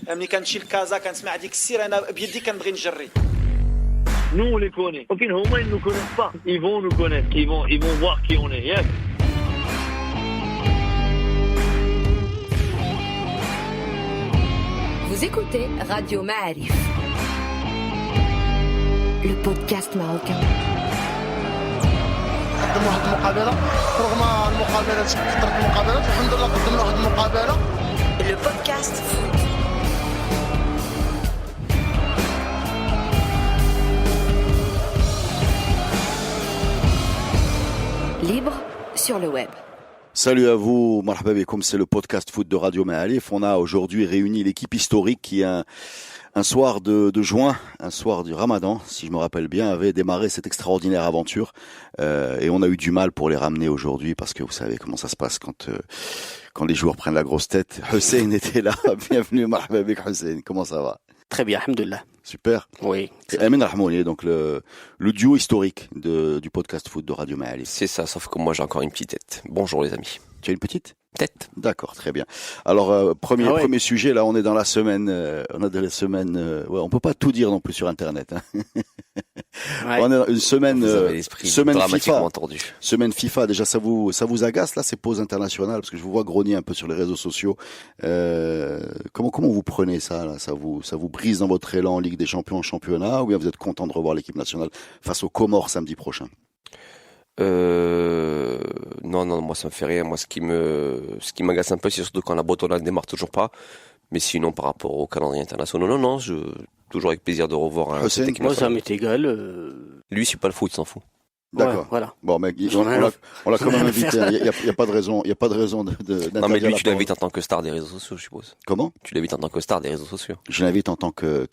ملي كنمشي لكازا كنسمع ديك السير انا بيدي كنبغي نجري. Nous on les connaît. Ok, au moins ils nous connaissent pas. Ils vont nous connaître. Ils vont voir qui on est. Yes. Vous écoutez Radio Ma'arif, le podcast marocain. قدموا واحد المقابله رغم المقابلات كثرت المقابلات الحمد لله قدمنا واحد المقابله. Le podcast foot. Libre sur le web. Salut à vous, marhaba bikoum, c'est le podcast foot de Radio Ma'arif. On a aujourd'hui réuni l'équipe historique qui un soir de juin, un soir du Ramadan, si je me rappelle bien, avait démarré cette extraordinaire aventure. Et on a eu du mal pour les ramener aujourd'hui parce que vous savez comment ça se passe quand les joueurs prennent la grosse tête. Hussein était là. Bienvenue, marhaba bik Hussein. Comment ça va? Très bien, alhamdoulilah. Super. Oui. Et Amin Rahmouni, donc le duo historique du podcast foot de Radio Ma'arif. C'est ça, sauf que moi j'ai encore une petite tête. Bonjour les amis. Tu as une petite tête? D'accord, très bien. Alors premier sujet, là on est dans la semaine, on a de la semaine, ouais, on peut pas tout dire non plus sur internet. Hein. Ouais. On est dans une semaine semaine dramatiquement FIFA. entendu. Semaine FIFA, déjà ça vous agace là ces pauses internationales parce que je vous vois grogner un peu sur les réseaux sociaux. Comment vous prenez ça là? Ça vous brise dans votre élan en Ligue des Champions, en championnat, ou bien vous êtes content de revoir l'équipe nationale face aux Comores samedi prochain? Non, moi ça me fait rien. Moi ce qui m'agace un peu, c'est surtout quand la boîte ne démarre toujours pas. Mais sinon par rapport au calendrier international, non, toujours avec plaisir de revoir cette équipe. Moi ça m'est égal. Lui c'est pas le foot, il s'en fout. D'accord. Ouais, voilà. Bon, mais on l'a quand même invité. Il y a pas de raison de Non, mais lui, tu l'invites en tant que star des réseaux sociaux, je suppose. Comment? Tu l'invites en tant que star des réseaux sociaux. Je l'invite en tant que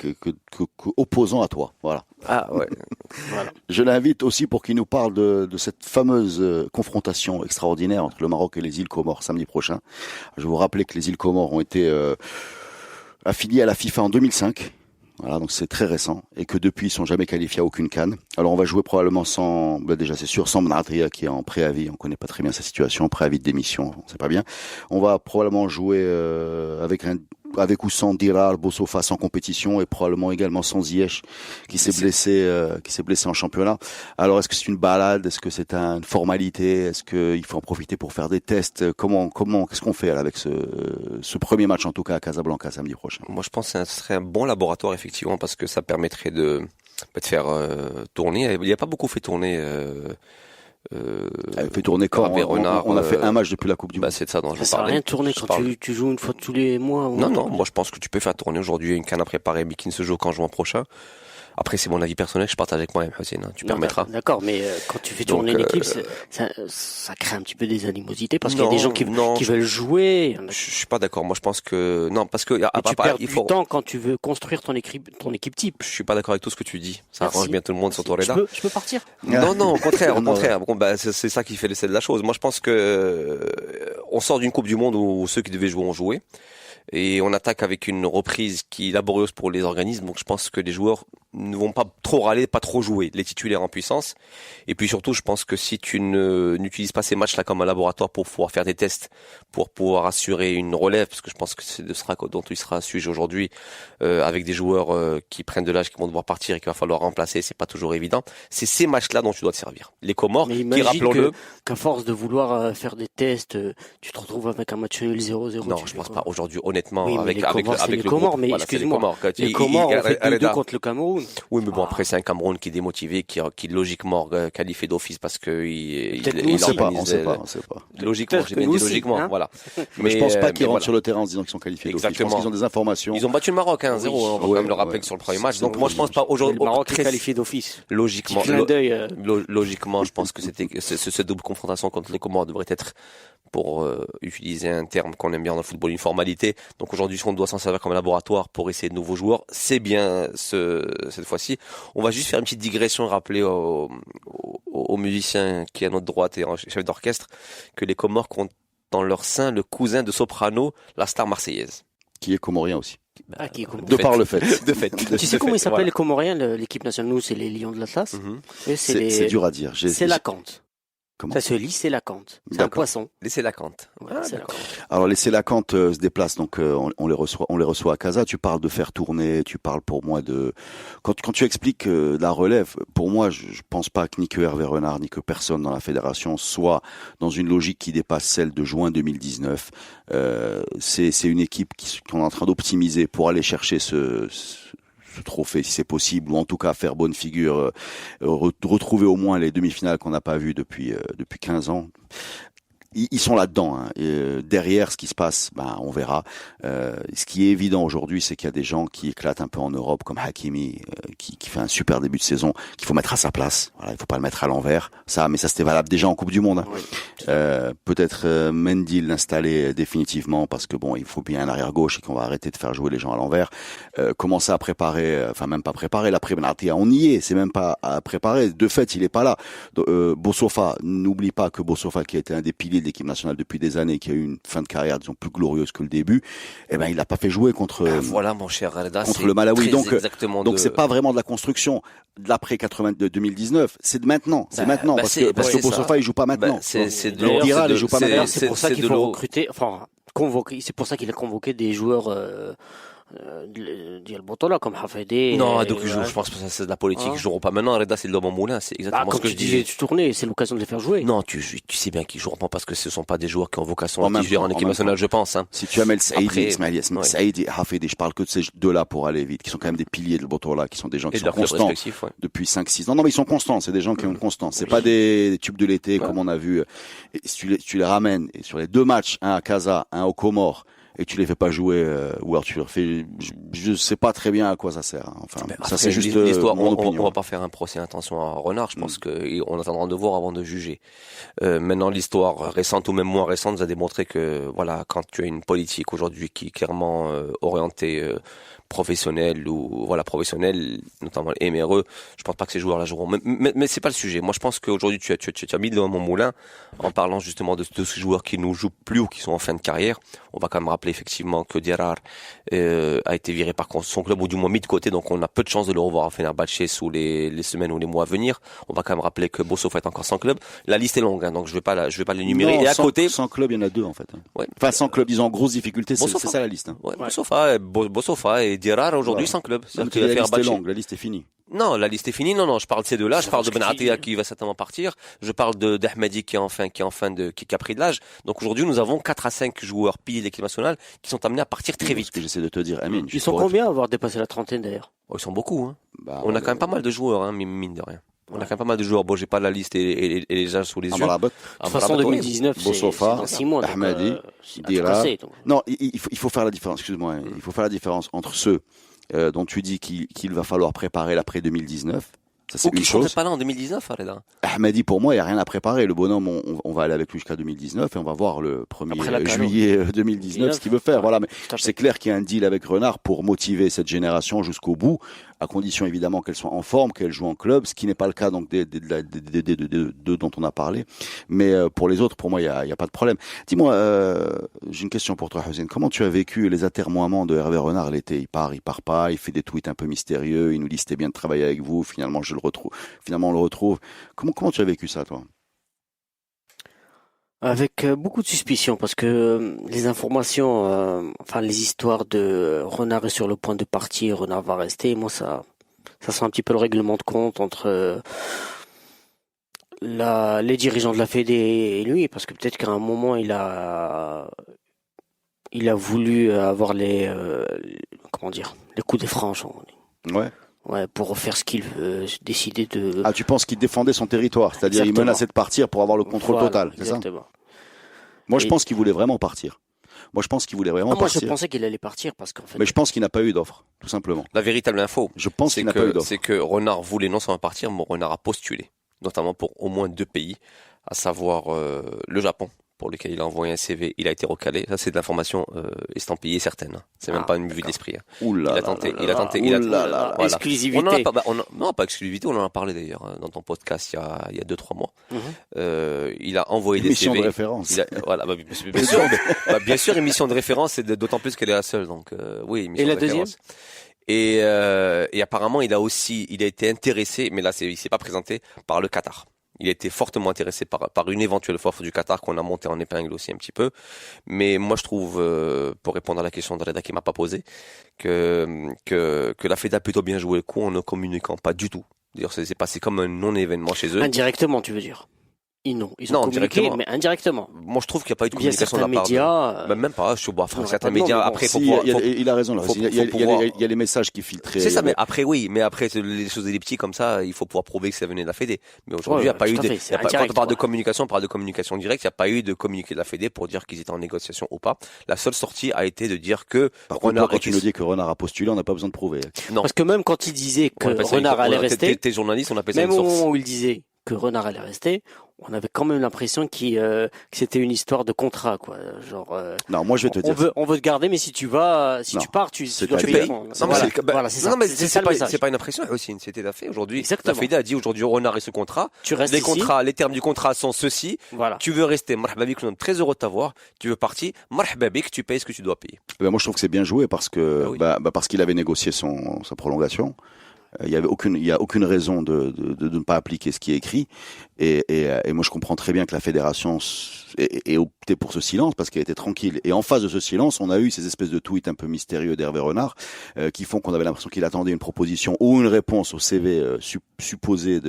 opposant à toi. Voilà. Ah, ouais. Voilà. Je l'invite aussi pour qu'il nous parle de cette fameuse confrontation extraordinaire entre le Maroc et les îles Comores samedi prochain. Je vais vous rappeler que les îles Comores ont été affiliées à la FIFA en 2005. Voilà, donc c'est très récent, et que depuis ils sont jamais qualifiés à aucune CAN. Alors on va jouer probablement sans Mnatria qui est en préavis, on connaît pas très bien sa situation, préavis de démission, on sait pas bien. On va probablement jouer avec ou sans Dirar, Bossofa sans compétition, et probablement également sans Ziyech qui s'est blessé en championnat. Alors est-ce que c'est une balade, est-ce que c'est une formalité, est-ce qu'il faut en profiter pour faire des tests? Comment qu'est-ce qu'on fait là, avec ce premier match en tout cas à Casablanca samedi prochain? Moi je pense que ce serait un bon laboratoire effectivement, parce que ça permettrait de faire tourner. Il n'y a pas beaucoup fait tourner. Elle fait tourner quand on a fait un match depuis la Coupe du Monde. C'est de ça dont je Ça sert à parlais. rien de tourner quand tu joues une fois tous les mois. Non, moi je pense que tu peux faire tourner aujourd'hui une canne à préparer, mais qui ne se joue qu'en juin prochain. Après, c'est mon avis personnel que je partage avec moi-même, Hussein. Tu permettras. D'accord, mais quand tu fais tourner l'équipe, ça crée un petit peu des animosités parce qu'il y a des gens qui veulent jouer. Je suis pas d'accord. Moi, je pense que non, parce que tu perds du temps quand tu veux construire ton équipe type. Je suis pas d'accord avec tout ce que tu dis. Ça Merci. arrange bien tout le monde sur ton radar. Je peux partir? Non, au contraire. Bon, c'est ça qui fait l'essai de la chose. Moi, je pense que on sort d'une Coupe du Monde où ceux qui devaient jouer ont joué. Et on attaque avec une reprise qui est laborieuse pour les organismes. Donc je pense que les joueurs ne vont pas trop râler, pas trop jouer, les titulaires en puissance. Et puis surtout, je pense que si tu n'utilises pas ces matchs-là comme un laboratoire pour pouvoir faire des tests, pour pouvoir assurer une relève, parce que je pense que c'est de ce dont il sera sujet aujourd'hui, avec des joueurs qui prennent de l'âge, qui vont devoir partir et qu'il va falloir remplacer, c'est pas toujours évident. C'est ces matchs-là dont tu dois te servir. Les Comores, qui, rappelons-le, qu'à force de vouloir faire des tests, tu te retrouves avec un match nul 0-0. Non, je pense pas. Aujourd'hui, honnêtement, oui, avec le Comores, mais voilà, excuse-moi, les Comores ont fait 2-2 contre le Cameroun. Oui, mais bon, après, c'est un Cameroun qui est démotivé, qui logiquement qualifié d'office parce que on sait pas. Logiquement, j'ai bien dit logiquement, voilà. Mais je pense pas qu'ils rentrent sur le terrain en se disant qu'ils sont qualifiés d'office. Je pense qu'ils ont des informations. Ils ont battu le Maroc 1-0, on va quand même le rappeler sur le premier match. Donc moi, je pense pas aujourd'hui. Le Maroc est qualifié d'office. Logiquement, je pense que cette double confrontation contre les Comores devrait être, pour utiliser un terme qu'on aime bien dans le football, une formalité. Donc aujourd'hui, on doit s'en servir comme laboratoire pour essayer de nouveaux joueurs. C'est bien cette fois-ci. On va juste faire une petite digression, rappeler aux musiciens qui est à notre droite et chef d'orchestre que les Comores comptent dans leur sein le cousin de Soprano, la star marseillaise. Qui est comorien aussi. De par le fait. De fait. Tu sais comment ils s'appellent les Comoriens, l'équipe nationale? Nous, c'est les Lions de l'Atlas. C'est dur à dire. C'est la Cante. Comment? Ça se lit, c'est la cante. C'est un poisson. Laissez la cante. Alors laissez la cante se déplace, donc on les reçoit à Casa. Tu parles de faire tourner, tu parles pour moi de quand tu expliques la relève. Pour moi, je pense pas que ni que Hervé Renard ni que personne dans la fédération soit dans une logique qui dépasse celle de juin 2019. C'est une équipe qu'on est en train d'optimiser pour aller chercher ce trophée si c'est possible, ou en tout cas faire bonne figure, retrouver au moins les demi-finales qu'on n'a pas vues depuis 15 ans. Ils sont là-dedans. Hein. Et derrière, ce qui se passe, on verra. Ce qui est évident aujourd'hui, c'est qu'il y a des gens qui éclatent un peu en Europe, comme Hakimi, qui fait un super début de saison, qu'il faut mettre à sa place. Voilà, il faut pas le mettre à l'envers. Mais ça c'était valable déjà en Coupe du Monde. Hein. Oui. Peut-être Mendy l'installer définitivement, parce que il faut bien un arrière gauche et qu'on va arrêter de faire jouer les gens à l'envers. Commencer à préparer, même pas préparer l'après Benatia. On y est, c'est même pas à préparer. De fait, il est pas là. Bossofa, n'oublie pas que Bossofa, qui a été un des piliers de l'équipe nationale depuis des années, qui a eu une fin de carrière disons plus glorieuse que le début, il n'a pas fait jouer contre voilà mon cher Reda, contre le Malawi. Donc c'est pas vraiment de la construction de l'après 2019, c'est de maintenant, parce que Bossofa il joue pas maintenant. Il joue pas maintenant. C'est pour ça qu'il faut recruter, convoquer. C'est pour ça qu'il a convoqué des joueurs ديال البطولة comme Hafidi. Non, donc je pense que c'est de la politique. Ils joueront pas maintenant. Reda, c'est le Domo Moulin. C'est exactement ce que je dis. Tu tournais, c'est l'occasion de les faire jouer. Non, tu sais bien qu'ils joueront pas parce que ce sont pas des joueurs qui ont vocation à jouer en équipe nationale, je pense. Hein. Si tu amènes Saïdi, Hafidi, je parle que de ces deux-là pour aller vite, qui sont quand même des piliers de Botola, qui sont des gens qui sont constants depuis 5-6 ans. Non, mais ils sont constants. C'est des gens qui ont une constance. C'est pas des tubes de l'été comme on a vu. Et si tu les ramènes, et sur les deux matchs, un à Casa, un au Comores, et tu les fais pas jouer, ou alors tu leur fais, je sais pas très bien à quoi ça sert. Enfin, ça c'est juste l'histoire. Mon opinion. On va pas faire un procès d'intention à Renard. Je pense qu'on attendra de voir avant de juger. Maintenant, l'histoire récente ou même moins récente nous a démontré que, voilà, quand tu as une politique aujourd'hui qui est clairement orientée professionnelle notamment les MRE, je pense pas que ces joueurs-là joueront. Mais c'est pas le sujet. Moi, je pense qu'aujourd'hui, tu as mis dans mon moulin en parlant justement de ces joueurs qui nous jouent plus ou qui sont en fin de carrière. On va quand même rappeler effectivement que Diarra a été viré par son club ou du moins mis de côté, donc on a peu de chances de le revoir à Fenerbahçe sous les semaines ou les mois à venir. On va quand même rappeler que Bossofa est encore sans club. La liste est longue, hein, donc je vais pas l'énumérer. Non, et à côté, sans club, il y en a deux en fait. Ouais. Enfin, sans club, disons en grosse difficulté, c'est ça la liste. Hein. Ouais. Bossofa et Diarra aujourd'hui sans club. La liste est longue, la liste est finie. Non, la liste est finie. Non, je parle de ces deux-là. Je parle de Benatia qui va certainement partir. Je parle d'Ahmadi qui a pris de l'âge. Donc aujourd'hui, nous avons 4 à 5 joueurs piliers de l'équipe nationale qui sont amenés à partir très vite. Ce que j'essaie de te dire, Amine. Ils sont combien à avoir dépassé la trentaine d'ailleurs? Ils sont beaucoup. Hein. On a quand même pas mal de joueurs, hein, mine de rien. On a quand même pas mal de joueurs. Bon, j'ai pas la liste et les âges sous les yeux. De toute façon, 2019, Bossofa, c'est dans 6 mois. Ahmadi, Dira. Non, il faut faire la différence. Excuse-moi. Il faut faire la différence entre ceux dont tu dis qu'il va falloir préparer l'après 2019. Ça, c'est une chose. Ou qui pas là en 2019, Reda. Ahmadi, pour moi, il n'y a rien à préparer. Le bonhomme, on va aller avec lui jusqu'à 2019 et on va voir le 1er juillet 2019 ce qu'il veut faire. Voilà, mais c'est clair qu'il y a un deal avec Renard pour motiver cette génération jusqu'au bout, à condition évidemment qu'elle soit en forme, qu'elle joue en club, ce qui n'est pas le cas donc des deux dont on a parlé. Mais pour les autres, pour moi, il y a pas de problème. Dis-moi, j'ai une question pour toi, Hussein. Comment tu as vécu les atermoiements de Hervé Renard l'été? Il part pas, il fait des tweets un peu mystérieux, il nous dit c'était bien de travailler avec vous, finalement on le retrouve. Comment tu as vécu ça, toi? Avec beaucoup de suspicion, parce que les informations, les histoires de Renard est sur le point de partir, Renard va rester, moi ça sent un petit peu le règlement de compte entre les dirigeants de la Fédé et lui, parce que peut-être qu'à un moment il a voulu avoir les coups des franges. Ouais, pour faire ce qu'il veut, décider de... Ah, tu penses qu'il défendait son territoire, c'est-à-dire il menaçait de partir pour avoir le contrôle total, c'est ça? Moi, je pense qu'il voulait vraiment partir. Moi, je pensais qu'il allait partir parce qu'en fait... Mais je pense qu'il n'a pas eu d'offre, tout simplement. La véritable info, je pense qu'il n'a pas eu d'offre. C'est que Renard voulait non seulement partir, mais Renard a postulé, notamment pour au moins 2 pays, à savoir le Japon, pour lequel il a envoyé un CV, il a été recalé. Ça, c'est de l'information estampillée certaine. C'est même pas une vue d'esprit. Il a tenté. Voilà. Exclusivité. Pas exclusivité, on en a parlé d'ailleurs dans ton podcast il y a 2-3 mois. Il a envoyé des CV. Émission de référence. Bien sûr, émission de référence, c'est d'autant plus qu'elle est la seule. Donc, oui, émission de référence. Et la deuxième? Et apparemment, il a été intéressé, mais là, il s'est pas présenté par le Qatar. Il a été fortement intéressé par une éventuelle offre du Qatar qu'on a monté en épingle aussi un petit peu. Mais moi, je trouve, pour répondre à la question de Reda qui m'a pas posé, que la FEDA a plutôt bien joué le coup en ne communiquant pas du tout. D'ailleurs, c'est passé comme un non-événement chez eux. Indirectement, tu veux dire? Ils ont communiqué, mais indirectement. Moi, je trouve qu'il n'y a pas eu de communication de la part médias, même pas, certains médias, après, il a raison, là. Il y a les messages qui filtraient. C'est ça, mais après, les choses elliptiques comme ça, il faut pouvoir prouver que ça venait de la Fédé. Mais aujourd'hui, il n'y a pas eu quand on parle de communication, on parle de communication directe, il n'y a pas eu de communiqué de la Fédé pour dire qu'ils étaient en négociation ou pas. La seule sortie a été de dire que Renard, quand tu nous dis que Renard a postulé, on n'a pas besoin de prouver. Non. Parce que même quand il disait que Renard allait rester. T'es journaliste, on appelle ça une source. Même au moment où il disait que Renard allait rester, on avait quand même l'impression que c'était une histoire de contrat, quoi. Genre. Non, moi je vais te dire. On veut te garder, mais si tu vas, tu pars, tu dois payer. Non, mais c'est pas une impression aussi. C'était la fait aujourd'hui. La FEDA a dit aujourd'hui Renard et ce contrat. Tu restes les termes du contrat sont ceux-ci. Voilà. Tu veux rester, marhaba bik, nous sommes très heureux de t'avoir. Tu veux partir, marhaba bik, tu payes ce que tu dois payer. Moi je trouve que c'est bien joué parce que parce qu'il avait négocié sa prolongation. Il y a aucune raison de ne pas appliquer ce qui est écrit et moi je comprends très bien que la fédération ait opté pour ce silence parce qu'elle était tranquille et en face de ce silence on a eu ces espèces de tweets un peu mystérieux d'Hervé Renard qui font qu'on avait l'impression qu'il attendait une proposition ou une réponse au CV supposé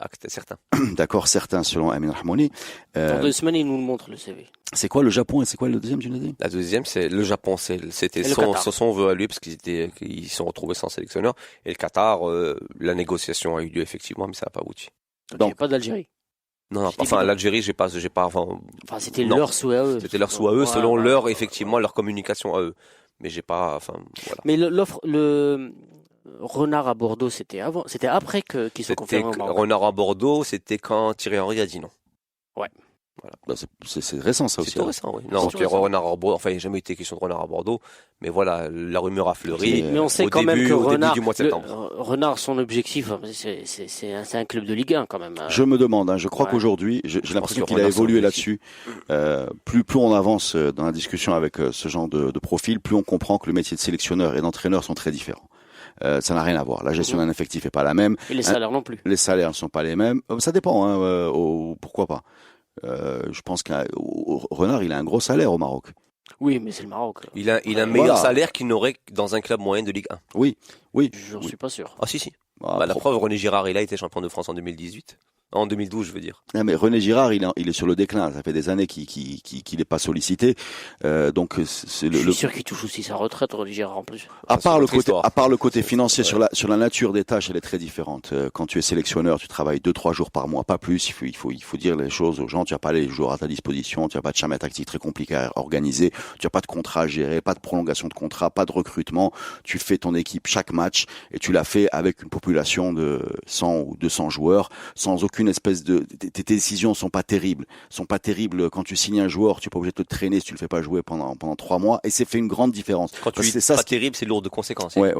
acte certain. D'accord, certain selon Amin Rahmouni. Dans 2 semaines il nous le montre le CV. C'est quoi le Japon et c'est quoi le deuxième, tu l'as dit? La deuxième, c'est le Japon, c'était son vœu à lui parce qu'ils sont retrouvés sans sélectionneur. Et le Qatar, la négociation a eu lieu effectivement, mais ça n'a pas abouti. Donc, il n'y a pas d'Algérie. Non, enfin, l'Algérie, c'était leur souhait à eux. C'était leur souhait à eux, selon leur communication à eux. Mais voilà. Mais le Renard à Bordeaux, c'était après qu'ils soient confirmés au Maroc. Renard à Bordeaux, c'était quand Thierry Henry a dit non. Ouais. Voilà. C'est récent ça aussi. C'est récent, oui. Non, Renard à Bordeaux, enfin, il n'y a jamais été question de Renard à Bordeaux, mais voilà, la rumeur a fleuri. Mais on sait quand même que Renard, son objectif, c'est un club de Ligue 1 quand même. Je me demande, je crois qu'aujourd'hui, j'ai l'impression qu'il a évolué là-dessus. Plus on avance dans la discussion avec ce genre de profil, plus on comprend que le métier de sélectionneur et d'entraîneur sont très différents. Ça n'a rien à voir. La gestion d'un effectif est pas la même. Et les salaires non plus. Les salaires ne sont pas les mêmes. Ça dépend, pourquoi pas. Je pense que Renard, il a un gros salaire au Maroc. Oui, mais c'est le Maroc. Il a un meilleur salaire qu'il n'aurait dans un club moyen de Ligue 1. Oui. Je suis pas sûr. Ah si. La preuve, René Girard, il a été champion de France en 2018. En 2012, je veux dire. Non, mais René Girard, il est sur le déclin. Ça fait des années qu'il n'est pas sollicité. Donc, je suis sûr qu'il touche aussi sa retraite, René Girard, en plus. À part le côté financier, sur la nature des tâches, elle est très différente. Quand tu es sélectionneur, tu travailles 2-3 jours par mois, pas plus. Il faut dire les choses aux gens. Tu n'as pas les joueurs à ta disposition. Tu n'as pas de schéma tactique très compliqué à organiser. Tu n'as pas de contrat à gérer, pas de prolongation de contrat, pas de recrutement. Tu fais ton équipe chaque match et tu l'as fait avec une population de 100 ou 200 joueurs, sans aucune espèce de tes décisions sont pas terribles quand tu signes un joueur, tu es pas obligé de te traîner si tu le fais pas jouer pendant 3 mois et c'est fait une grande différence. Quand tu dis pas terrible, c'est lourd de conséquences. Ouais.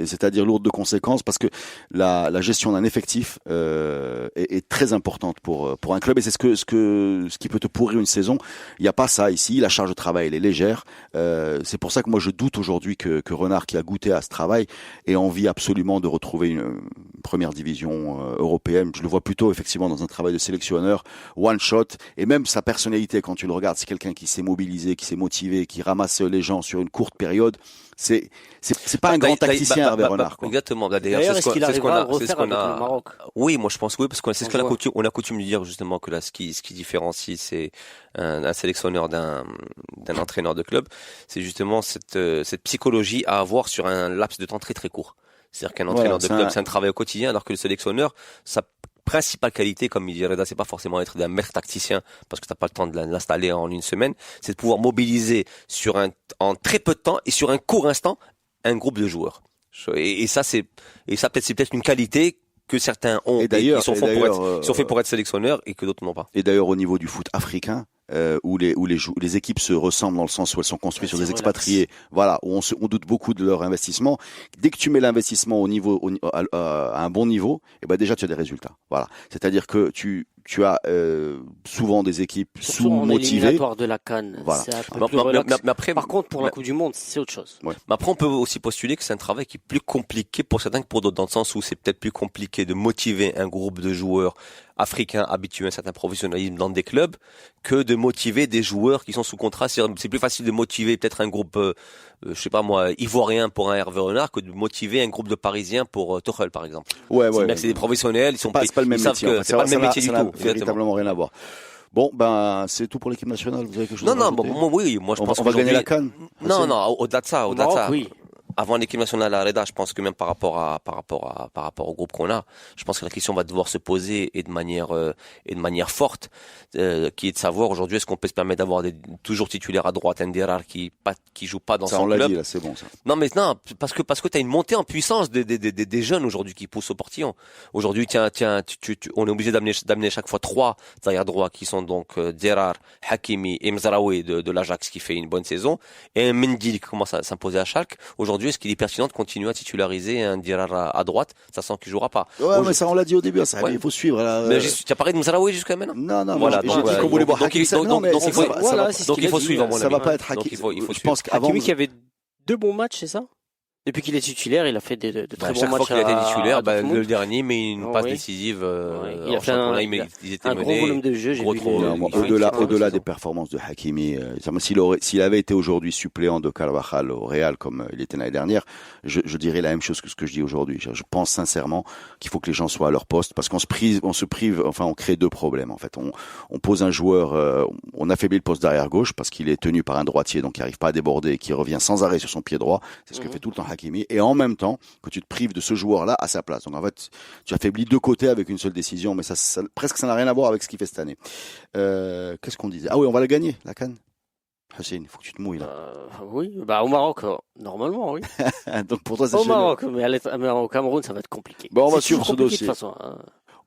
C'est-à-dire lourd de conséquences parce que la gestion d'un effectif est très importante pour un club et c'est ce qui peut te pourrir une saison. Il y a pas ça ici, la charge de travail elle est légère. C'est pour ça que moi je doute aujourd'hui que Renard qui a goûté à ce travail ait envie absolument de retrouver une première division européenne. Je le vois plutôt effectivement dans un travail de sélectionneur, one shot, et même sa personnalité quand tu le regardes, c'est quelqu'un qui s'est mobilisé, qui s'est motivé, qui ramasse les gens sur une courte période. C'est pas un grand tacticien, Hervé Renard. Exactement. D'ailleurs, est-ce qu'il arrivera à refaire avec le Maroc? Oui, moi je pense que oui, parce que c'est ce qu'on a coutume de dire justement que là, ce qui différencie, c'est un sélectionneur d'un entraîneur de club, c'est justement cette psychologie à avoir sur un laps de temps très très court. C'est-à-dire qu'un entraîneur de club, c'est un travail au quotidien, alors que le sélectionneur, sa principale qualité, comme il dit Reda, c'est pas forcément être d'un maître tacticien, parce que t'as pas le temps de l'installer en une semaine, c'est de pouvoir mobiliser en très peu de temps et sur un court instant, un groupe de joueurs. Et ça, c'est peut-être une qualité que certains ont, et qui sont faits pour être sélectionneurs et que d'autres n'ont pas. Et d'ailleurs, au niveau du foot africain, où les équipes se ressemblent dans le sens où elles sont construites sur des expatriés, voilà, où on doute beaucoup de leur investissement. Dès que tu mets l'investissement à un bon niveau, et ben déjà tu as des résultats. Voilà, c'est-à-dire que tu as souvent des équipes sous-motivées. Éliminatoire de la CAN. Voilà. C'est un peu plus relax. Mais après, par contre, pour la Coupe du Monde, c'est autre chose. Ouais. Mais après, on peut aussi postuler que c'est un travail qui est plus compliqué pour certains que pour d'autres, dans le sens où c'est peut-être plus compliqué de motiver un groupe de joueurs africains habitués à un certain professionnalisme dans des clubs que de motiver des joueurs qui sont sous contrat. C'est plus facile de motiver peut-être un groupe, je sais pas moi, ivoirien pour un Hervé Renard que de motiver un groupe de Parisiens pour Tuchel, par exemple. C'est des professionnels, ils sont c'est pas le même métier. C'est pas le même métier du tout. Véritablement rien à voir. Bon, ben, c'est tout pour l'équipe nationale. Vous avez quelque chose à rajouter? Moi, je pense qu'on va gagner la CAN. Non, au-delà de ça, oui. Avant l'équipe nationale à Reda, je pense que même par rapport au groupe qu'on a, je pense que la question va devoir se poser et de manière forte, qui est de savoir aujourd'hui est-ce qu'on peut se permettre d'avoir toujours titulaires à droite, Ndirar qui joue pas dans son club. Ça on l'a dit là, c'est bon ça. Non parce que t'as une montée en puissance des jeunes aujourd'hui qui poussent au portillon. Aujourd'hui on est obligé d'amener chaque fois 3 derrière droit qui sont donc Ndirar, Hakimi et Mzraoui de l'Ajax qui fait une bonne saison et un Mendy qui commence à s'imposer à Schalke. Aujourd'hui, est-ce qu'il est pertinent de continuer à titulariser un Ndirar à droite, sachant qu'il jouera pas? Ouais, mais ça on l'a dit au début, ça, il faut suivre là. Mais tu as parlé de Mzraoui jusqu'à maintenant? Non, voilà. J'ai dit qu'on voulait voir Hakimi. Donc il faut suivre. Ça va pas être Hakimi. Je pense qu'avant Hakimi qui avait 2 bons matchs, c'est ça? Depuis qu'il est titulaire, il a fait de très bons matchs. Chaque fois qu'il a été titulaire, le dernier, mais une passe décisive. Il a fait un gros volume de jeu. Au-delà des performances de Hakimi, s'il avait été aujourd'hui suppléant de Carvajal au Real comme il était l'année dernière, je dirais la même chose que ce que je dis aujourd'hui. Je pense sincèrement qu'il faut que les gens soient à leur poste parce qu'on se prive, enfin on crée 2 problèmes en fait. On pose un joueur, on affaiblit le poste d'arrière gauche parce qu'il est tenu par un droitier donc il n'arrive pas à déborder et qui revient sans arrêt sur son pied droit. C'est ce que fait tout le temps Hakimi, et en même temps que tu te prives de ce joueur-là à sa place. Donc en fait, tu affaiblis 2 côtés avec une seule décision, mais ça n'a rien à voir avec ce qu'il fait cette année. Qu'est-ce qu'on disait? Ah oui, on va la gagner, la CAN. Hussein, il faut que tu te mouilles là. Oui, au Maroc, normalement, oui. Donc pour toi, c'est au Maroc, mais au Cameroun, ça va être compliqué. Bon, on va suivre ce dossier. De toute façon, hein.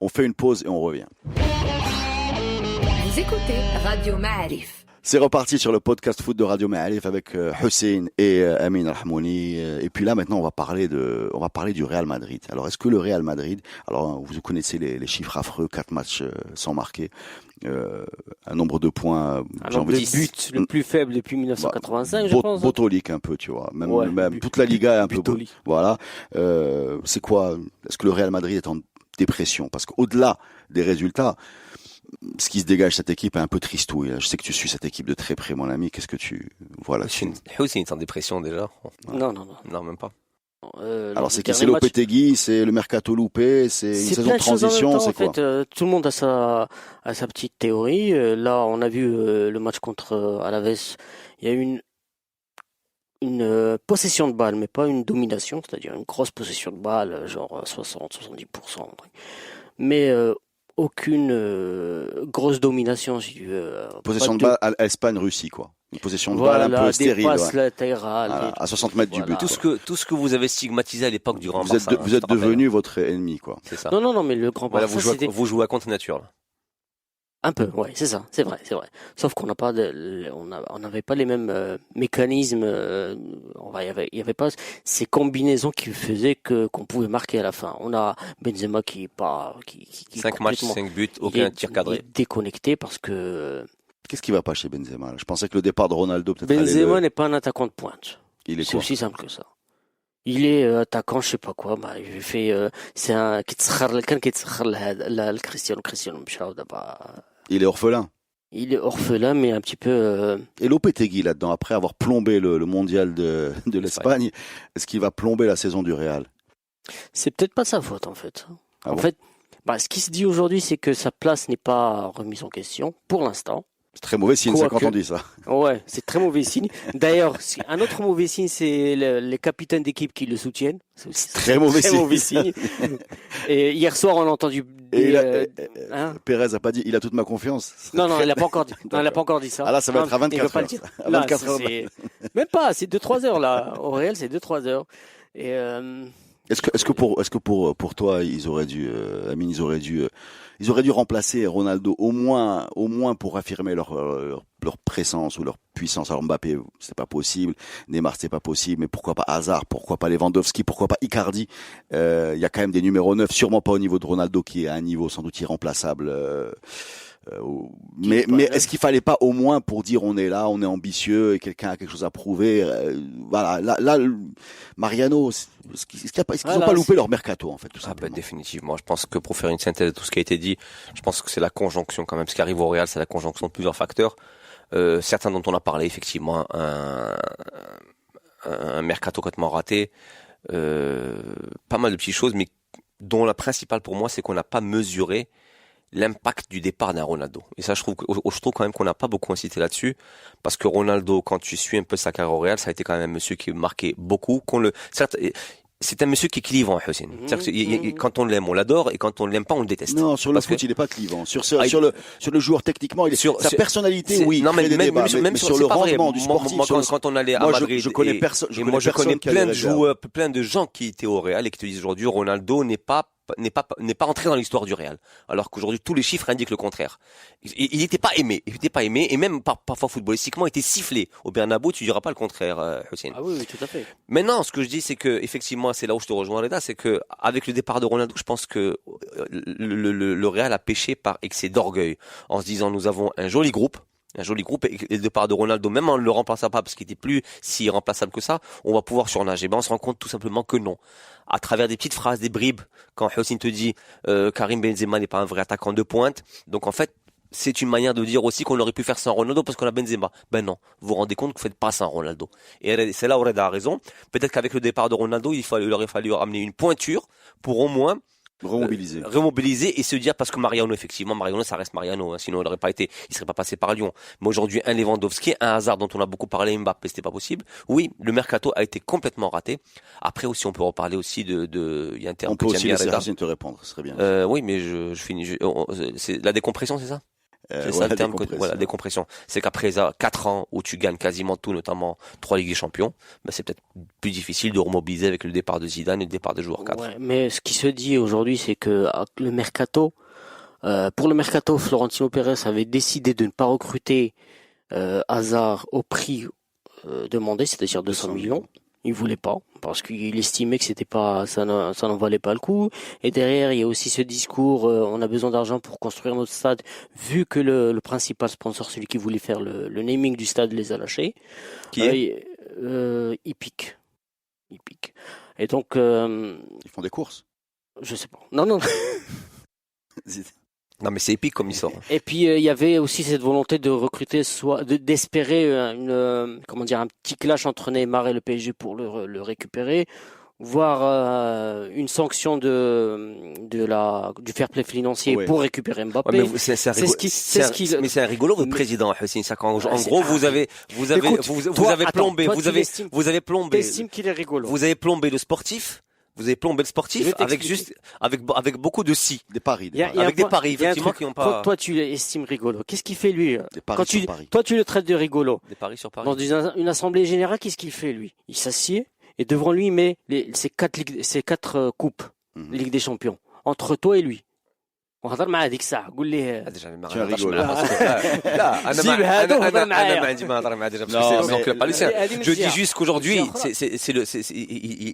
On fait une pause et on revient. Vous écoutez Radio Ma'arif. C'est reparti sur le podcast foot de Radio Ma'arif avec Hussein et Amin Rahmouni. Et puis là, maintenant, on va parler du Real Madrid. Alors, est-ce que le Real Madrid, alors vous connaissez les chiffres affreux, 4 matchs sans marquer, un nombre de points, un nombre de buts le plus faible depuis 1985, je pense. Botolique un peu, tu vois. Même toute la Liga est un peu. Voilà. C'est quoi? Est-ce que le Real Madrid est en dépression? Parce qu'au-delà des résultats, ce qui se dégage, cette équipe est un peu tristouille. Je sais que tu suis cette équipe de très près, mon ami. Qu'est-ce que tu vois là-dessus? Hussein est en dépression déjà. Non, même pas. Alors c'est Lopetegui, c'est le mercato loupé, c'est une saison de transition, c'est quoi? En fait, tout le monde a sa petite théorie. Là, on a vu le match contre Alaves. Il y a eu une possession de balle, mais pas une domination, c'est-à-dire une grosse possession de balle, genre 60-70%. Mais aucune grosse domination, si tu veux. Possession de balle à Espagne-Russie, quoi. Une possession de balle un peu stérile. Des passes latérales. À 60 mètres du but. Tout ce que vous avez stigmatisé à l'époque du Grand Barça. Vous êtes devenu votre ennemi, quoi. C'est ça. Non, mais le Grand Barça, vous jouez à contre nature, là. Un peu, ouais, c'est ça, c'est vrai. Sauf qu'on n'a pas on n'avait pas les mêmes mécanismes. Il y avait pas ces combinaisons qui faisaient qu'on pouvait marquer à la fin. On a Benzema qui 5 matchs, 5 buts, aucun tir cadré. Il est déconnecté parce que. Qu'est-ce qui va pas chez Benzema? Je pensais que le départ de Ronaldo peut-être. Benzema n'est pas un attaquant de pointe. Il est c'est aussi simple que ça. Il est attaquant, je sais pas quoi. Il fait c'est un quelqu'un qui le Cristiano Mchao d'abord. Il est orphelin. Il est orphelin, mais un petit peu. Et Lopetegui là-dedans, après avoir plombé le mondial de l'Espagne, est-ce qu'il va plomber la saison du Real? C'est peut-être pas sa faute en fait. Ah fait, ce qui se dit aujourd'hui, c'est que sa place n'est pas remise en question pour l'instant. C'est très mauvais signe, ça, quand on dit ça. Ouais, c'est très mauvais signe. D'ailleurs, un autre mauvais signe, c'est les capitaines d'équipe qui le soutiennent. C'est très mauvais signe. Et hier soir, on a entendu. Pérez a pas dit, il a toute ma confiance. Non, il a pas encore dit. Non, il a pas encore dit ça. Ah là, ça va être à 24 heures. À 24 heures. Même pas, c'est 2-3 heures là. Au Real, c'est 2-3 heures. Et Est-ce que pour toi, ils auraient dû Ils auraient dû remplacer Ronaldo au moins pour affirmer leur présence ou leur puissance. Alors Mbappé, c'est pas possible. Neymar, c'est pas possible. Mais pourquoi pas Hazard? Pourquoi pas Lewandowski? Pourquoi pas Icardi? Il y a quand même des numéros 9, sûrement pas au niveau de Ronaldo qui est à un niveau sans doute irremplaçable. Mais est-ce qu'il fallait pas au moins pour dire on est là, on est ambitieux et quelqu'un a quelque chose à prouver? Voilà, là, Mariano, est-ce qu'ils n'ont pas loupé leur mercato en fait, tout simplement? Définitivement. Je pense que pour faire une synthèse de tout ce qui a été dit, je pense que c'est la conjonction quand même. Ce qui arrive au Real, c'est la conjonction de plusieurs facteurs. Certains dont on a parlé, effectivement, un mercato complètement raté, pas mal de petites choses, mais dont la principale pour moi, c'est qu'on n'a pas mesuré l'impact du départ d'un Ronaldo. Et ça, je trouve quand même qu'on n'a pas beaucoup insisté là-dessus, parce que Ronaldo, quand tu suis un peu sa carrière au Real, ça a été quand même un monsieur qui marquait beaucoup. Certes, c'est un monsieur qui est clivant, Hussein. Quand on l'aime, on l'adore, et quand on l'aime pas, on le déteste. Non, sur le foot, il est pas clivant. Sur le joueur techniquement, sa personnalité, oui. Non, mais même sur le rendement du sportif. Moi, quand on allait à Madrid, je connais personne. Je connais plein de gens qui étaient au Real et qui te disent aujourd'hui, Ronaldo n'est pas entré dans l'histoire du Real. Alors qu'aujourd'hui, tous les chiffres indiquent le contraire. Il n'était pas aimé. Et même parfois footballistiquement, il était sifflé. Au Bernabéu, tu diras pas le contraire, Hussein. Ah oui, tout à fait. Maintenant, ce que je dis, c'est que, effectivement, c'est là où je te rejoins, Reda, c'est que, avec le départ de Ronaldo, je pense que le Real a péché par excès d'orgueil. En se disant, nous avons un joli groupe, et le départ de Ronaldo, même en ne le remplaçant pas, parce qu'il était plus si irremplaçable que ça, on va pouvoir surnager. On se rend compte tout simplement que non. À travers des petites phrases, des bribes, quand Hussein te dit Karim Benzema n'est pas un vrai attaquant de pointe, donc en fait, c'est une manière de dire aussi qu'on aurait pu faire sans Ronaldo parce qu'on a Benzema. Ben non, vous vous rendez compte que vous faites pas sans Ronaldo. Et c'est là où Reda a raison. Peut-être qu'avec le départ de Ronaldo, il aurait fallu amener une pointure pour au moins remobiliser et se dire, parce que Mariano, ça reste Mariano, hein, sinon il n'aurait pas été, il serait pas passé par Lyon. Mais aujourd'hui, un Lewandowski, un Hazard dont on a beaucoup parlé, Mbappé, c'était pas possible. Oui, le mercato a été complètement raté. Après aussi, on peut reparler aussi il y a un terme. On peut aussi laisser Racine te répondre, ce serait bien. Oui, mais je finis. C'est la décompression, c'est ça? C'est ça le terme décompression. C'est qu'après 4 ans où tu gagnes quasiment tout, notamment 3 Ligues des Champions, c'est peut-être plus difficile de remobiliser avec le départ de Zidane et le départ des joueurs cadres. Ouais, mais ce qui se dit aujourd'hui, c'est que le mercato, pour le mercato, Florentino Pérez avait décidé de ne pas recruter Hazard au prix demandé, c'est-à-dire 200 millions. Il voulait pas, parce qu'il estimait que ça n'en valait pas le coup. Et derrière, il y a aussi ce discours, on a besoin d'argent pour construire notre stade, vu que le principal sponsor, celui qui voulait faire le naming du stade, les a lâchés. Qui est Epic. Et donc, ils font des courses? Je sais pas. Non. Non, mais c'est épique comme il sort. Et puis il y avait aussi cette volonté de recruter, d'espérer un petit clash entre Neymar et le PSG pour le récupérer, voire une sanction du fair play financier pour récupérer Mbappé. Ouais, mais c'est un rigolo votre président, Hussein. En gros, vous avez plombé. T'estimes qu'il est rigolo. Vous avez plombé le sportif. Vous avez plombé le sportif avec beaucoup de si. Des paris. Avec des paris, effectivement, qui n'ont pas. Toi, tu l'estimes rigolo. Qu'est-ce qu'il fait, lui? Des paris sur Paris. Toi, tu le traites de rigolo. Des paris sur Paris. Dans une assemblée générale, qu'est-ce qu'il fait, lui? Il s'assied et devant lui, il met ses 4 coupes, Ligue des Champions. Entre toi et lui. وهضر معاه هذيك الساعه قول ليه tu rigoles لا انا ما عندي ما نهضر معاه déjà je dis juste qu'aujourd'hui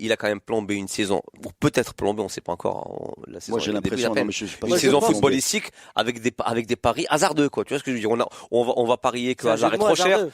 il a quand même plombé une saison ou peut-être plombé, on sait pas encore la saison. Moi j'ai l'impression une saison footballistique avec des paris hasardeux, quoi. Tu vois ce que je veux dire? On va parier que Hazard est trop cher.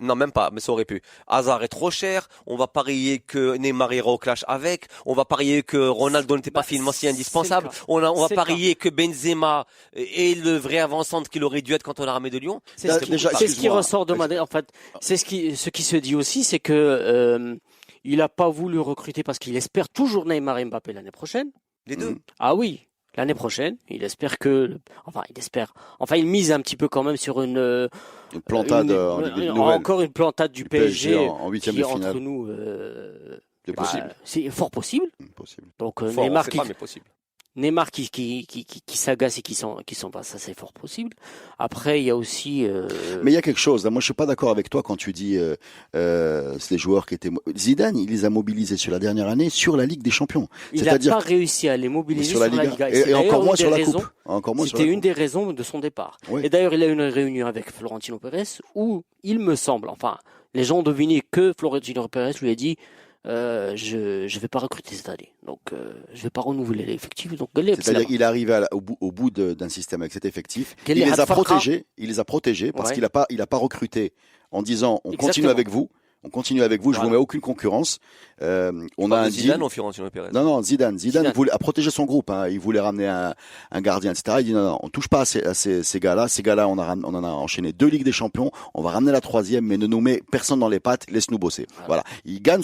Non, même pas, mais ça aurait pu. Hazard est trop cher, on va parier que Neymar ira au clash avec, on va parier que Ronaldo n'était pas financièrement indispensable, on va parier que Benzema est le vrai avant-centre qu'il aurait dû être quand on l'a ramené de Lyon. C'est ce qui ressort de Madrid. En fait, ce qui se dit aussi, c'est que il a pas voulu recruter parce qu'il espère toujours Neymar et Mbappé l'année prochaine. Les deux. Ah oui, l'année prochaine, il espère il mise un petit peu quand même sur une plantade encore une plantade du PSG en huitième de finale. Entre nous, c'est possible. c'est fort possible. Possible. Donc Neymar qui possible. Neymar qui s'agace et qui s'en va, ça c'est fort possible. Après, il y a aussi. Mais il y a quelque chose. Là, moi, je suis pas d'accord avec toi quand tu dis c'est des joueurs qui étaient. Zidane, il les a mobilisés sur la dernière année sur la Ligue des Champions. Il n'a pas réussi à les mobiliser sur la Liga. Et encore moins sur la Coupe. C'était une des raisons de son départ. Oui. Et d'ailleurs, il a eu une réunion avec Florentino Pérez où il me semble, enfin, les gens ont deviné que Florentino Pérez lui a dit. Je vais pas recruter cette année, donc je vais pas renouveler l'effectif. Donc c'est-à-dire qu'il est arrivé au bout d'un système avec cet effectif. Il les a protégés parce qu'il a pas recruté en disant on continue avec vous. Je vous mets aucune concurrence. On a un Zidane ou Florentino Pérez. Non, Zidane voulait protéger son groupe. Hein. Il voulait ramener un gardien, etc. Il dit non, on touche pas à ces gars-là. Ces gars-là, on en a enchaîné 2 Ligues des Champions. On va ramener la 3e, mais ne nous met personne dans les pattes. Laisse-nous bosser. Voilà. Il gagne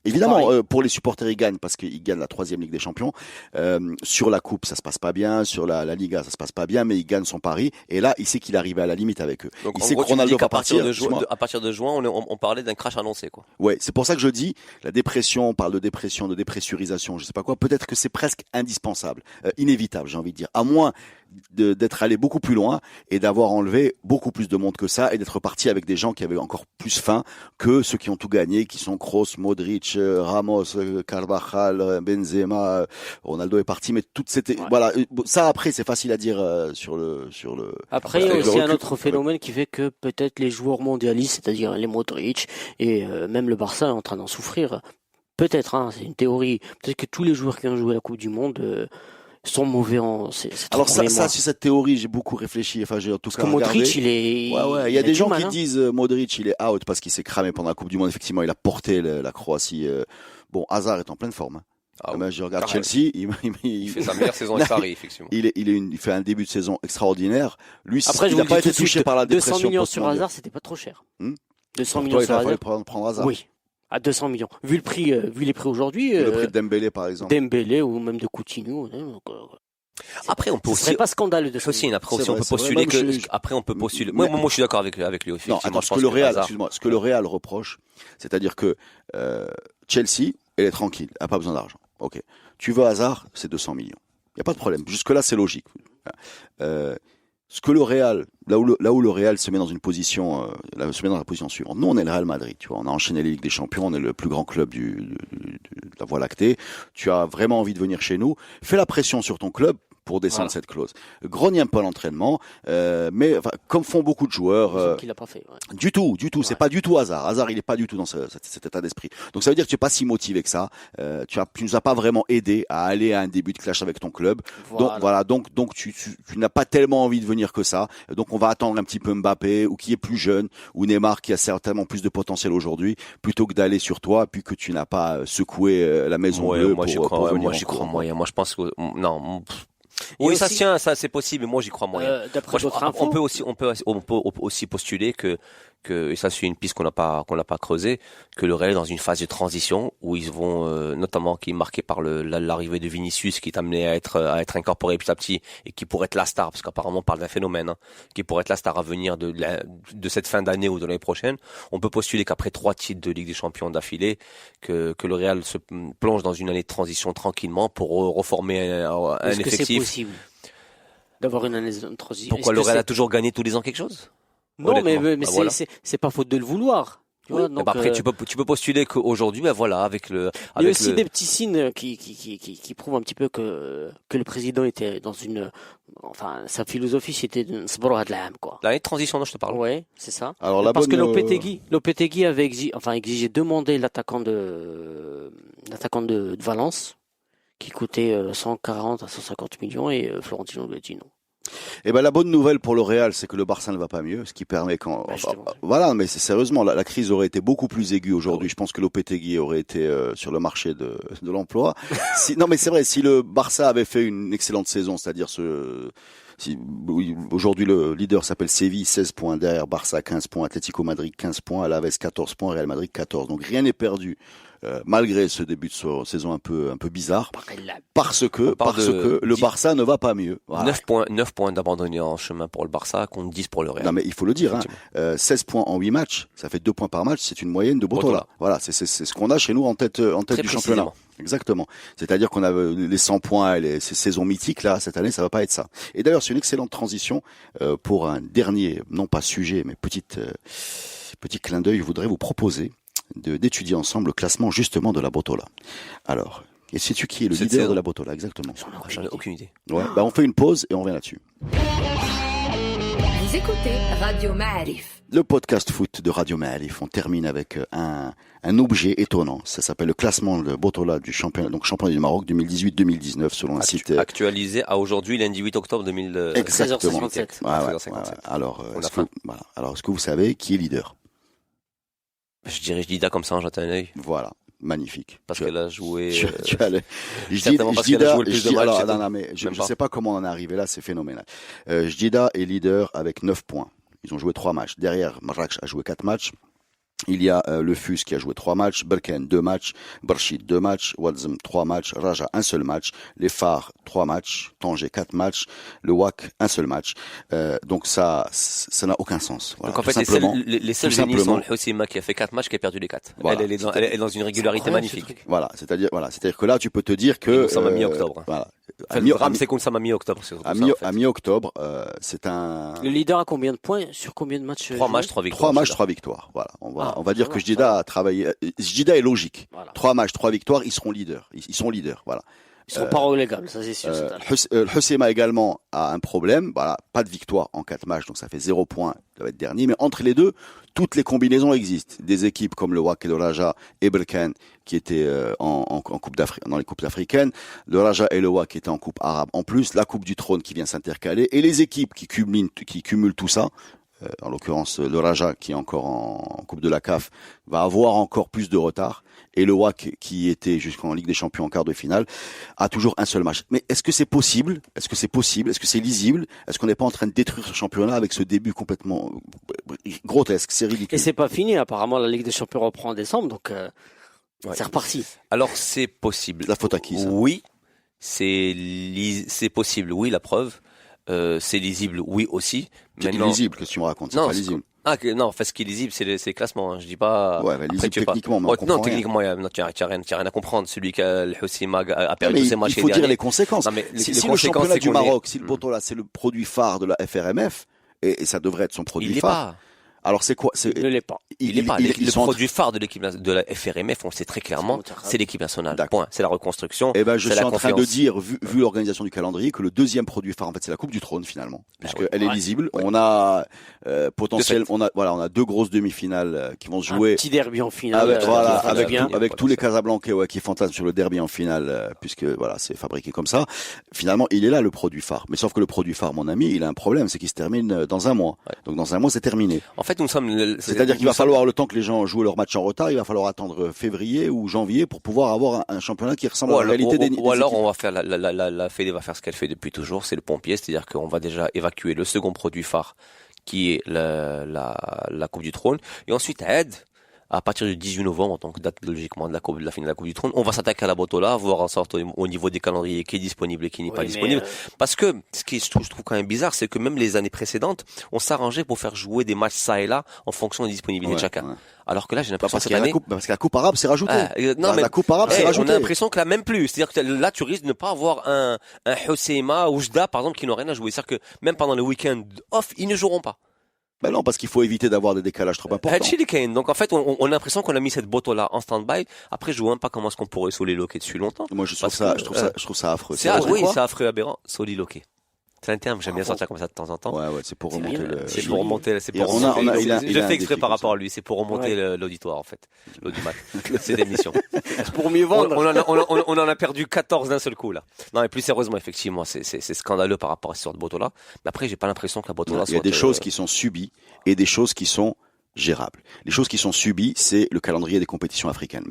évidemment, pour les supporters, ils gagnent parce qu'ils gagnent la 3e Ligue des Champions. Sur la Coupe, ça se passe pas bien. Sur la Liga, ça se passe pas bien, mais il gagne son pari. Et là, il sait qu'il est arrivé à la limite avec eux. Donc, il sait que Ronaldo va partir. À partir de juin, on parlait d'un crash annoncé, quoi. Ouais, c'est pour ça que je dis, la dépression, on parle de dépression, de dépressurisation, je sais pas quoi. Peut-être que c'est presque indispensable, inévitable, j'ai envie de dire. À moins d'être allé beaucoup plus loin et d'avoir enlevé beaucoup plus de monde que ça et d'être parti avec des gens qui avaient encore plus faim que ceux qui ont tout gagné, qui sont Kroos, Modric, Ramos, Carvajal, Benzema, Ronaldo est parti, mais toute cette voilà, ça après c'est facile à dire sur le Après il y a aussi un autre phénomène qui fait que peut-être les joueurs mondialistes, c'est-à-dire les Modric et même le Barça est en train d'en souffrir. Peut-être c'est une théorie, peut-être que tous les joueurs qui ont joué la Coupe du monde sont mauvais alors ça sur cette théorie j'ai beaucoup réfléchi, enfin j'ai en tout cas regardé. Modric il est il y a des gens qui disent Modric il est out parce qu'il s'est cramé pendant la Coupe du Monde. Effectivement il a porté la Croatie. Bon, Hazard est en pleine forme. Je regarde Chelsea, il fait sa meilleure saison avec Paris, effectivement. Il fait un début de saison extraordinaire. Lui, après, il n'a pas été touché par la dépression. 200 millions sur Hazard, c'était pas trop cher. 200 millions sur Hazard. Prendre Hazard. Oui. À 200 millions. Vu les prix aujourd'hui. Le prix de Dembélé, par exemple. Dembélé ou même de Coutinho. Après, on peut aussi. C'est pas scandaleux de ça. On peut postuler que. Après, on peut postuler. Moi, je suis d'accord avec lui. Non, attends, ce que le Real reproche, c'est-à-dire que Chelsea, elle est tranquille, elle n'a pas besoin d'argent. Ok. Tu veux Hazard, c'est 200 millions. Il n'y a pas de problème. Jusque-là, c'est logique. Ce que le Real, là où le Real se met dans une position, se met dans la position suivante. Nous, on est le Real Madrid, tu vois. On a enchaîné les Ligues des Champions, on est le plus grand club de la Voie lactée. Tu as vraiment envie de venir chez nous. Fais la pression sur ton club pour descendre cette clause. Grogne un peu l'entraînement, mais comme font beaucoup de joueurs. Qu'il a pas fait. Ouais. Du tout. Ouais. C'est pas du tout Hazard. Hazard, il est pas du tout dans cet état d'esprit. Donc ça veut dire que tu es pas si motivé que ça. Tu nous as pas vraiment aidé à aller à un début de clash avec ton club. Donc tu n'as pas tellement envie de venir que ça. Donc on va attendre un petit peu Mbappé ou qui est plus jeune ou Neymar qui a certainement plus de potentiel aujourd'hui plutôt que d'aller sur toi puis que tu n'as pas secoué la maison bleue pour venir. Moi j'y crois moyen. Moi je pense que non. Oui, ça tient, ça c'est possible, mais moi j'y crois moyen. On peut aussi postuler que et ça c'est une piste qu'on n'a pas creusée, que le Real est dans une phase de transition où ils vont notamment qui est marqué par l'arrivée de Vinicius qui est amené à être incorporé petit à petit et qui pourrait être la star parce qu'apparemment on parle d'un phénomène qui pourrait être la star à venir de cette fin d'année ou de l'année prochaine. On peut postuler qu'après 3 titres de Ligue des Champions d'affilée que le Real se plonge dans une année de transition tranquillement pour reformer un effectif. C'est possible d'avoir une année de transition. Pourquoi le Real a toujours gagné tous les ans quelque chose? Non, mais voilà. c'est pas faute de le vouloir. Tu vois, donc, après, tu peux postuler qu'aujourd'hui, avec il y a aussi des petits signes qui prouvent un petit peu que le président était dans sa philosophie, c'était une sborohadlam, quoi. L'année de transition dont je te parle. Ouais, c'est ça. Alors, parce que Lopetegui avait demandé l'attaquant de Valence, qui coûtait 140 à 150 millions, et Florentino lui a dit non. Eh ben la bonne nouvelle pour le Real, c'est que le Barça ne va pas mieux, ce qui permet voilà, mais sérieusement, la crise aurait été beaucoup plus aiguë aujourd'hui. Je pense que Lopetegui aurait été sur le marché de l'emploi. Non, mais c'est vrai, si le Barça avait fait une excellente saison, c'est-à-dire aujourd'hui le leader s'appelle Séville, 16 points, derrière Barça 15 points, Atlético Madrid 15 points, Alaves 14 points, Real Madrid 14. Donc rien n'est perdu. Malgré ce début de saison un peu bizarre, parce que le Barça ne va pas mieux. Voilà. 9 points d'abandonnés en chemin pour le Barça contre 10 pour le Real. Non mais il faut le dire, 16 points en 8 matchs, ça fait 2 points par match, c'est une moyenne de Botola. Voilà, c'est ce qu'on a chez nous en tête du championnat. Exactement. C'est-à-dire qu'on a les 100 points et ces saisons mythiques là cette année, ça va pas être ça. Et d'ailleurs, c'est une excellente transition pour un dernier, non pas sujet, mais petit clin d'œil. Je voudrais vous proposer d'étudier ensemble le classement justement de la Botola. Alors, et sais-tu qui est le leader de la Botola exactement? J'en ai aucune idée. Ouais, bah on fait une pause et on revient là-dessus. Vous écoutez Radio Ma'arif. Le podcast foot de Radio Ma'arif, on termine avec un objet étonnant. Ça s'appelle le classement de Botola du championnat du Maroc 2018-2019 selon un site actualisé à aujourd'hui, lundi 8 octobre 2000. Exactement. 16h57. Ouais. Alors, est-ce que vous savez qui est leader? Je dirais Jdida comme ça, j'attends un œil. Voilà. Magnifique. Parce qu'elle a joué. Certainement parce qu'elle a joué le plus de matchs. Alors, non, mais je sais pas comment on en est arrivé là, c'est phénoménal. Jdida est leader avec 9 points. Ils ont joué 3 matchs. Derrière, Marrakech a joué 4 matchs. Il y a le FUS qui a joué 3 matchs, Berkane 2 matchs, Barchid 2 matchs, Wadzem 3 matchs, Raja 1 seul match, les Phares 3 matchs, Tanger 4 matchs, le WAC 1 seul match. Donc ça n'a aucun sens. Voilà, donc en fait, les seuls génies sont le Hossima qui a fait 4 matchs, qui a perdu les 4. Voilà. Elle est dans une régularité magnifique. Voilà, c'est-à-dire que là tu peux te dire que ça m'a mis octobre. Voilà. C'est comme ça m'a mis octobre. À mi-octobre, c'est un. Le leader a combien de points sur combien de matchs? 3 matchs, 3 victoires. 3 matchs, 3 victoires. Voilà. On va dire que Jdida a travaillé. Jdida est logique. Voilà. 3 matchs, 3 victoires, ils seront leaders. Ils sont leaders. Voilà. Ils sont pas relégables, ça c'est sûr. Le Hossima également a un problème. Voilà, pas de victoire en 4 matchs, donc ça fait 0 points. Ça va être dernier. Mais entre les deux, toutes les combinaisons existent. Des équipes comme le WAC et le Raja et Berkane qui étaient en coupe d'Afrique, dans les coupes africaines, le Raja et le WAC qui étaient en coupe arabe en plus, la coupe du trône qui vient s'intercaler et les équipes qui cumulent tout ça. En l'occurrence, le Raja qui est encore en coupe de la CAF va avoir encore plus de retard et le WAC qui était jusqu'en Ligue des Champions en quart de finale a toujours un seul match. Mais est-ce que c'est possible? Est-ce que c'est lisible? Est-ce qu'on n'est pas en train de détruire ce championnat avec ce début complètement grotesque? C'est ridicule. Et c'est pas fini. Apparemment, la Ligue des Champions reprend en décembre, donc c'est reparti. Alors c'est possible. La faute à qui ça? Oui, c'est possible. Oui, la preuve. C'est lisible, oui aussi. C'est lisible que tu me racontes, c'est pas lisible. Non, en fait, ce qui est lisible, c'est les classements. Hein. Je dis pas. Ouais, lisible techniquement, mais non, techniquement, tu n'as rien à comprendre. Celui qui a le Hossima a perdu tous ses matchs. Il faut dire les conséquences. Non, mais si le championnat du Maroc, si le Botola, c'est le produit phare de la FRMF, et ça devrait être son produit phare. Alors c'est quoi? Il ne l'est pas. Il est pas. Le produit phare de l'équipe de la FRMF, on sait très clairement, c'est l'équipe nationale. Point. C'est la reconstruction. Eh ben, je suis en train de dire, vu l'organisation du calendrier, que le deuxième produit phare, en fait, c'est la Coupe du Trône finalement, puisqu'elle est lisible. Ouais. On a on a 2 grosses demi-finales qui vont se jouer. Un petit derby en finale. Avec tous les Casablancais qui fantasment sur le derby en finale, puisque voilà, c'est fabriqué comme ça. Finalement, il est là le produit phare. Mais sauf que le produit phare, mon ami, il a un problème, c'est qu'il se termine dans un mois. Ouais. Donc dans un mois, c'est terminé. En fait, c'est-à-dire qu'il va falloir, le temps que les gens jouent leur match en retard, il va falloir attendre février ou janvier pour pouvoir avoir un championnat qui ressemble à la réalité des équipes. Ou alors on va faire la Fédé va faire ce qu'elle fait depuis toujours, c'est le pompier, c'est-à-dire qu'on va déjà évacuer le second produit phare qui est la Coupe du Trône et ensuite à partir du 18 novembre, donc date logiquement de la fin de la Coupe du Trône, on va s'attaquer à la Botola, voir en sorte au niveau des calendriers qui est disponible et qui n'est pas disponible. Parce que ce qui je trouve quand même bizarre, c'est que même les années précédentes, on s'arrangeait pour faire jouer des matchs ça et là en fonction des disponibilités de chacun. Ouais. Alors que là, j'ai l'impression que cette année, parce que la Coupe arabe s'est rajoutée. La Coupe arabe s'est rajoutée. On a l'impression que là même plus. C'est-à-dire que là, tu risques de ne pas avoir un Hossima ou Jdida, par exemple, qui n'ont rien à jouer. C'est-à-dire que même pendant le week-end off, ils ne joueront pas. Ben non, parce qu'il faut éviter d'avoir des décalages trop importants. Donc en fait, on a l'impression qu'on a mis cette Botola en stand-by. Après, je vois même pas comment est-ce qu'on pourrait soliloquer dessus longtemps. Moi, je trouve ça affreux. C'est affreux, aberrant. Soliloquer. C'est un terme que j'aime bien sortir comme ça de temps en temps. Ouais, c'est pour remonter je fais exprès par rapport à lui. C'est pour remonter l'auditoire, en fait. L'audimat. C'est d'émission. C'est pour mieux vendre. On en a perdu 14 d'un seul coup, là. Non, mais plus sérieusement, effectivement, c'est scandaleux par rapport à ce genre de Botola. Mais après, j'ai pas l'impression que la Botola soit. Il y a des choses qui sont subies et des choses qui sont gérables. Les choses qui sont subies, c'est le calendrier des compétitions africaines.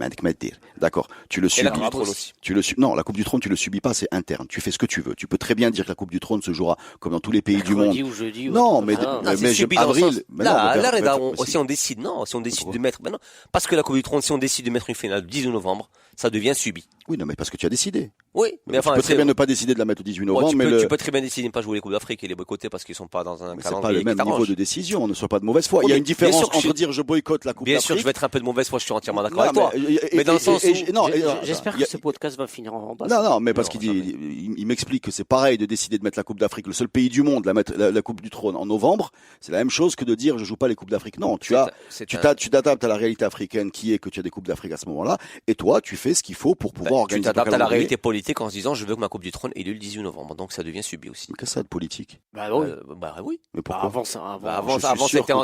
D'accord. Tu le subis. Et la Coupe du Trône aussi. Non, la Coupe du Trône, tu le subis pas, c'est interne. Tu fais ce que tu veux. Tu peux très bien dire que la Coupe du Trône se jouera comme dans tous les pays du monde. Ou jeudi, non, mais avril. Là, si on décide de mettre, parce que la Coupe du Trône, si on décide de mettre une finale le 18 novembre, ça devient subi. Oui, non, mais parce que tu as décidé. Oui, mais tu peux très bien ne pas décider de la mettre au 18 novembre. Tu peux très bien décider de ne pas jouer les Coupes d'Afrique et les boycotter parce qu'ils sont pas dans un calendrier. C'est pas le même niveau de décision, ne sois pas de mauvaise foi. Il y a une différence entre dire je boycotte la Coupe d'Afrique. Bien sûr, je vais être un peu de mauvaise foi, je suis entièrement d'accord avec toi. Mais dans le sens j'espère que ce podcast va finir en bas. Non, mais parce qu'il m'explique que c'est pareil de décider de mettre la Coupe d'Afrique, le seul pays du monde à mettre la Coupe du Trône en novembre, c'est la même chose que de dire je joue pas les Coupes d'Afrique. Non, tu t'adaptes à la réalité africaine qui est que tu as des Coupes d'Afrique à ce moment-là, et toi, tu fais ce qu'il faut pour pouvoir organiser. Tu t'adaptes à la réalité politique en se disant je veux que ma Coupe du Trône ait lieu le 18 novembre, donc ça devient subi aussi. Qu'est-ce que ça de politique? Oui. Mais pourquoi? Avant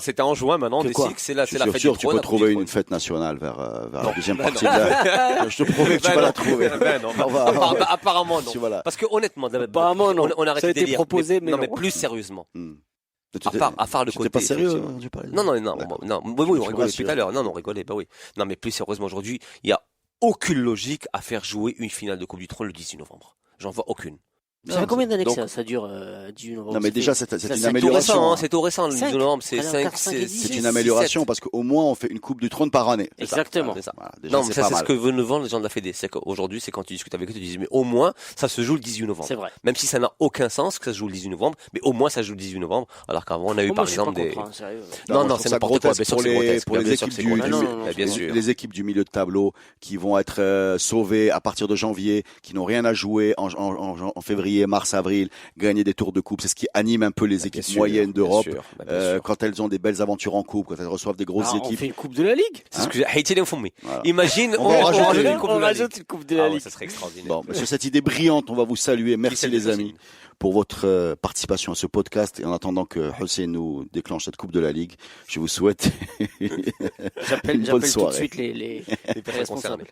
c'était en juin, maintenant on décide que c'est la fête du Trône. Tu peux trouver une fête nationale vers la deuxième partie. Je te promets que tu vas la trouver. Apparemment non. Parce que honnêtement, on arrête de délire. Proposé, mais plus sérieusement. À part le côté. C'était pas sérieux? Non. Oui, on rigolait tout à l'heure. Non, on rigolait. Bah oui. Non, mais plus sérieusement aujourd'hui, il y a aucune logique à faire jouer une finale de Coupe du Trône le 18 novembre. J'en vois aucune. Ça fait combien d'années que ça dure 18 novembre? Non, mais déjà, c'est une amélioration. C'est tout récent, le 18 novembre. C'est une amélioration parce qu'au moins, on fait une Coupe du Trône par année. Exactement. C'est ça. Non, mais ça, c'est ce que veulent nous vendre les gens de la Fédé. C'est qu'aujourd'hui, c'est quand tu discutes avec eux, tu dis, mais au moins, ça se joue le 18 novembre. C'est vrai. Même si ça n'a aucun sens que ça se joue le 18 novembre, mais au moins, ça se joue le 18 novembre. Alors qu'avant, on a eu, par exemple, des. Non, c'est n'importe quoi. Pour les équipes du milieu de tableau qui vont être sauvées à partir de janvier, qui n'ont rien à jouer en février, mars, avril, gagner des tours de coupe, c'est ce qui anime un peu les équipes moyennes d'Europe quand elles ont des belles aventures en coupe, quand elles reçoivent des grosses équipes. On fait une coupe de la Ligue. C'est ce que j'ai informé. Imagine, on rajoute une coupe de la Ligue. Ça serait extraordinaire. Bon, sur cette idée brillante, on va vous saluer. Merci les amis pour votre participation à ce podcast. Et en attendant que Hussein nous déclenche cette coupe de la Ligue, je vous souhaite une bonne soirée. J'appelle tout de suite les responsables.